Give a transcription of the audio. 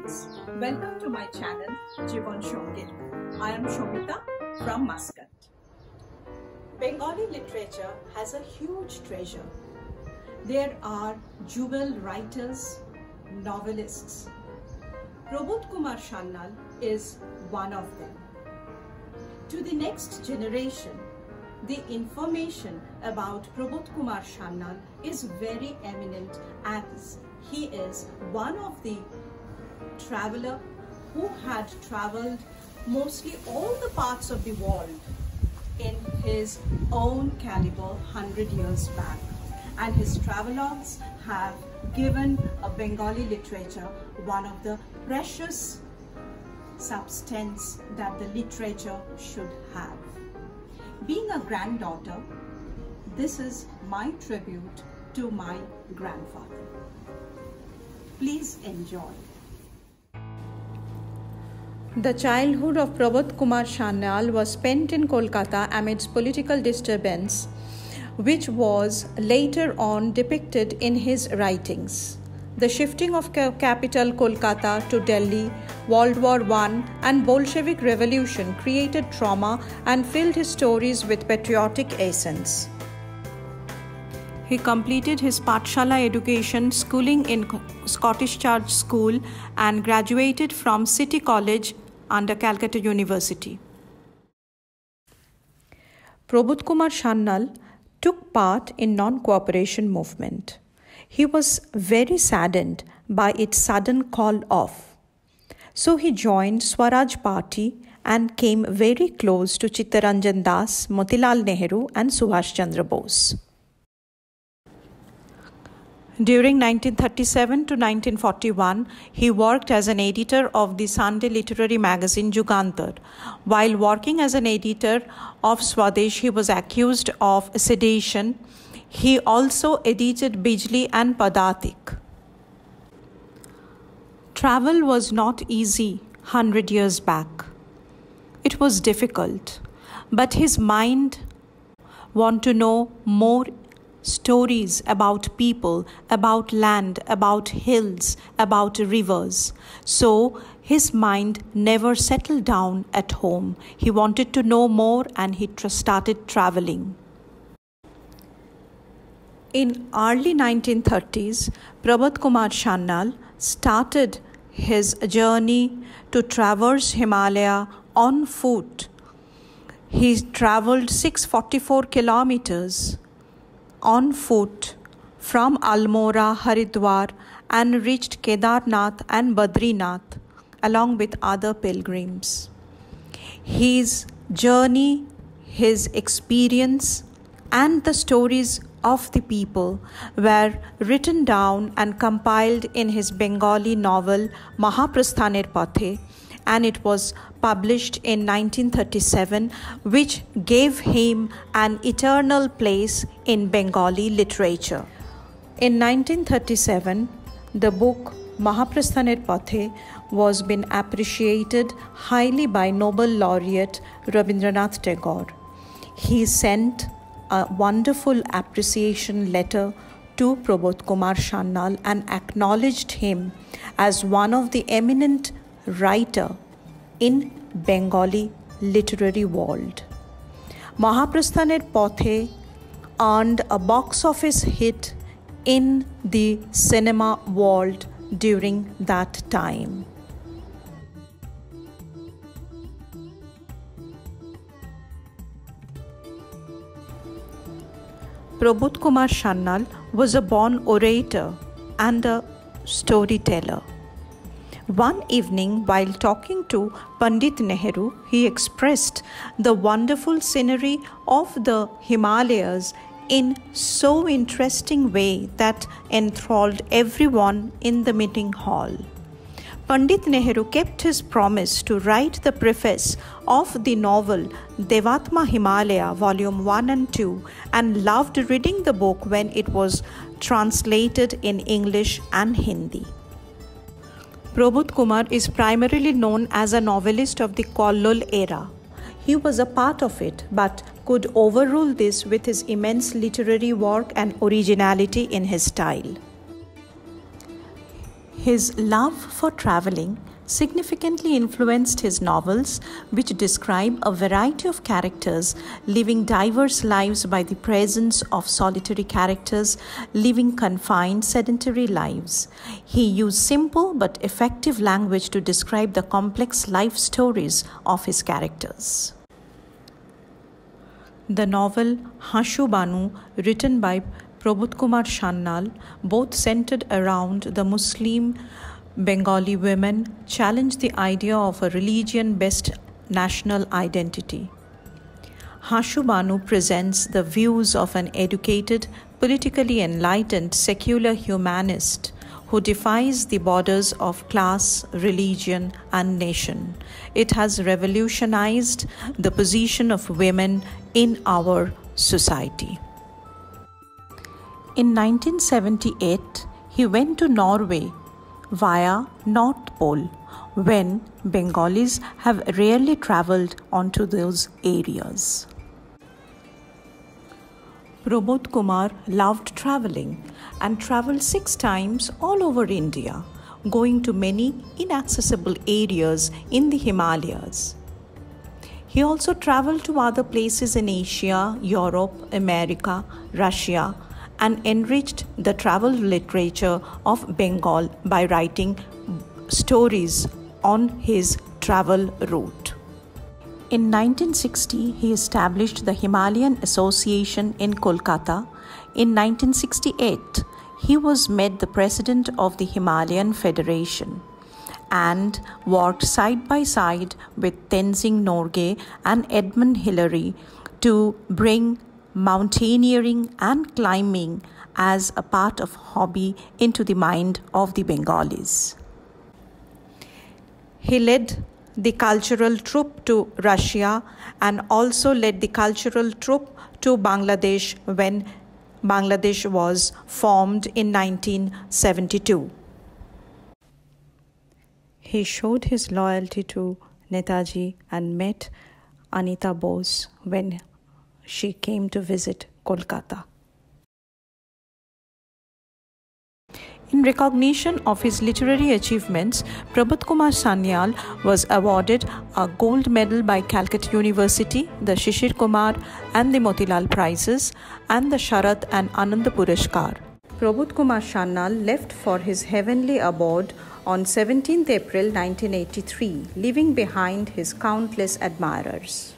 friends, welcome to my channel Jivon Shongil. I am Shomita from Muscat. Bengali literature has a huge treasure. There are jewel writers, novelists. Prabodh Kumar Sannal is one of them. To the next generation, the information about Prabodh Kumar Sannal is very eminent as he is one of the traveler who had traveled mostly all the parts of the world in his own caliber 100 years back, and his travelogues have given a Bengali literature one of the precious substance that the literature should have. Being a granddaughter, this is my tribute to my grandfather. Please enjoy. The childhood of Prabodh Kumar Sannal was spent in Kolkata amidst political disturbance, which was later on depicted in his writings. The shifting of capital Kolkata to Delhi, World War I and Bolshevik Revolution created trauma and filled his stories with patriotic essence. He completed his Pathshala education schooling in Scottish Church School and graduated from City College under Calcutta University. Prabodh Kumar Sannal took part in non-cooperation movement. He was very saddened by its sudden call off. So he joined Swaraj Party and came very close to Chittaranjan Das, Motilal Nehru and Subhash Chandra Bose. During 1937 to 1941, he worked as an editor of the Sunday literary magazine Jugantar. While working as an editor of Swadesh, he was accused of sedition. He also edited Bijli and Padatik. Travel was not easy 100 years back. It was difficult, but his mind wanted to know more stories about people, about land, about hills, about rivers. So his mind never settled down at home. He wanted to know more and he started traveling. In early 1930s, Prabodh Kumar Sannal started his journey to traverse Himalaya on foot. He traveled 644 kilometers on foot from Almora, Haridwar and reached Kedarnath and Badrinath along with other pilgrims. His journey, his experience and the stories of the people were written down and compiled in his Bengali novel Mahaprasthaner Pathe, and it was published in 1937, which gave him an eternal place in Bengali literature. In 1937, the book Mahaprasthaner Pathe was been appreciated highly by Nobel laureate Rabindranath Tagore. He sent a wonderful appreciation letter to Prabodh Kumar Sannal and acknowledged him as one of the eminent writer in Bengali literary world. Mahaprasthaner Pathe earned a box office hit in the cinema world during that time. Prabodh Kumar Sannal was a born orator and a storyteller. One evening, while talking to Pandit Nehru, he expressed the wonderful scenery of the Himalayas in so interesting way that enthralled everyone in the meeting hall. Pandit Nehru kept his promise to write the preface of the novel Devatma Himalaya, Volume 1 and 2, and loved reading the book when it was translated in English and Hindi. Prabodh Kumar is primarily known as a novelist of the Kollol era. He was a part of it, but could overrule this with his immense literary work and originality in his style. His love for traveling significantly influenced his novels, which describe a variety of characters living diverse lives by the presence of solitary characters living confined, sedentary lives. He used simple but effective language to describe the complex life stories of his characters. The novel Hashu Banu, written by Prabodh Kumar Sanyal, both centered around the Muslim Bengali women, challenged the idea of a religion-based national identity. Hashu Banu presents the views of an educated, politically enlightened, secular humanist who defies the borders of class, religion, and nation. It has revolutionized the position of women in our society. In 1978, he went to Norway via North Pole, when Bengalis have rarely travelled onto those areas. Prabodh Kumar loved travelling and travelled 6 times all over India, going to many inaccessible areas in the Himalayas. He also travelled to other places in Asia, Europe, America, Russia, and enriched the travel literature of Bengal by writing stories on his travel route. In 1960, he established the Himalayan Association in Kolkata. In 1968, he was made the president of the Himalayan Federation and worked side by side with Tenzing Norgay and Edmund Hillary to bring mountaineering and climbing as a part of hobby into the mind of the Bengalis. He led the cultural troupe to Russia and also led the cultural troupe to Bangladesh when Bangladesh was formed in 1972. He showed his loyalty to Netaji and met Anita Bose when she came to visit Kolkata. In recognition of his literary achievements, Prabodh Kumar Sanyal was awarded a gold medal by Calcutta University, the Shishir Kumar and the Motilal Prizes, and the Sharat and Anand Puraskar. Prabodh Kumar Sanyal left for his heavenly abode on 17th April 1983, leaving behind his countless admirers.